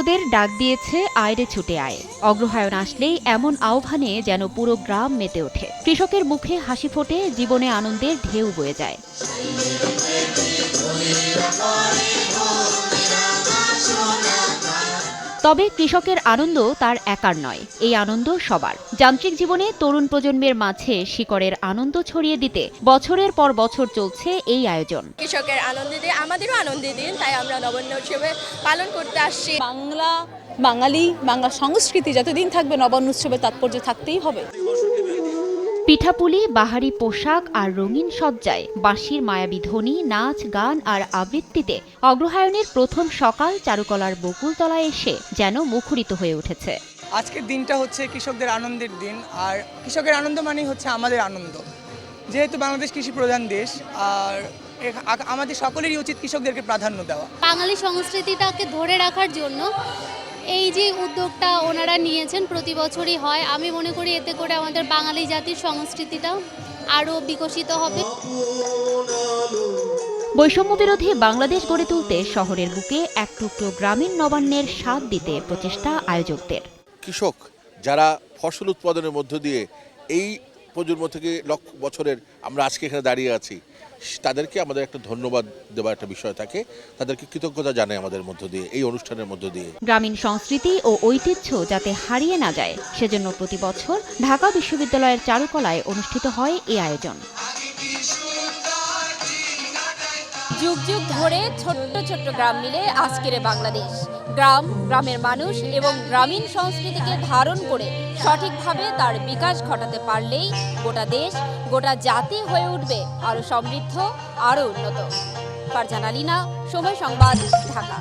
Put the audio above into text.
তোদের ডাক দিয়েছে আয়রে ছুটে আয়। অগ্রহায়ণ আসলেই এমন আহ্বানে যেন পুরো গ্রাম মেতে ওঠে। কৃষকের মুখে হাসি ফোটে, জীবনে আনন্দের ঢেউ বয়ে যায়। তবে কৃষকের আনন্দ তার একার নয়, এই আনন্দ সবার। যান্ত্রিক জীবনে তরুণ প্রজন্মের মাঝে শিকড়ের আনন্দ ছড়িয়ে দিতে বছরের পর বছর চলছে এই আয়োজন। কৃষকের আনন্দ দিন, আমাদেরও আনন্দ দিন, তাই আমরা নবান্ন উৎসবে পালন করতে আসছি। বাঙালি বাংলা সংস্কৃতি যতদিন থাকবে, নবান্ন উৎসবের তাৎপর্য থাকতেই হবে। পিঠাপুলি, বাহারি পোশাক আর রঙিন সজ্জায়, বাঁশির মায়াবী ধ্বনি, নাচ গান আর আবৃত্তিতে অগ্রহায়ণের প্রথম সকাল চারুকলার বকুলতলায় এসে যেন মুখরিত হয়ে উঠেছে। আজকের দিনটা হচ্ছে কৃষকদের আনন্দের দিন, আর কৃষকের আনন্দ মানেই হচ্ছে আমাদের আনন্দ। যেহেতু বাংলাদেশ কৃষি প্রধান দেশ, আর আমাদের সকলেরই উচিত কৃষকদেরকে প্রাধান্য দেওয়া। বাঙালি সংস্কৃতিটাকে ধরে রাখার জন্য এই যে উদ্যোগটা ওনারা নিয়েছেন, প্রতি বছরই হয়। আমি মনে করি এতে করে আমাদের বাঙালি জাতির সংস্কৃতিটা আরও বিকশিত হবে। বৈষম্য বিরোধী বাংলাদেশ গড়ে তুলতে শহরের বুকে এক টুকরো গ্রামীণ নবান্নের স্বাদ দিতে প্রচেষ্টা আয়োজকদের। কৃষক যারা ফসল উৎপাদনের মধ্য দিয়ে এই প্রজন্ম থেকে লক্ষ বছরের আমরা আজকে এখানে দাঁড়িয়ে আছি, তাদেরকে আমাদের একটা ধন্যবাদ দেওয়ার একটা বিষয় থাকে, তাদেরকে কৃতজ্ঞতা জানাই আমাদের মধ্য দিয়ে, এই অনুষ্ঠানের মধ্য দিয়ে। গ্রামীণ সংস্কৃতি ও ঐতিহ্য যাতে হারিয়ে না যায়, সেজন্য প্রতি বছর ঢাকা বিশ্ববিদ্যালয়ের চারুকলায় অনুষ্ঠিত হয় এই আয়োজন। যুগ যুগ ধরে ছোট্ট ছোট্ট গ্রাম মিলে আজকের বাংলাদেশ। গ্রাম, গ্রামের মানুষ এবং গ্রামীণ সংস্কৃতিকে ধারণ করে সঠিকভাবে তার বিকাশ ঘটাতে পারলেই গোটা দেশ, গোটা জাতি হয়ে উঠবে আরও সমৃদ্ধ, আরও উন্নত। ফারজানা লিনা, সময় সংবাদ, ঢাকা।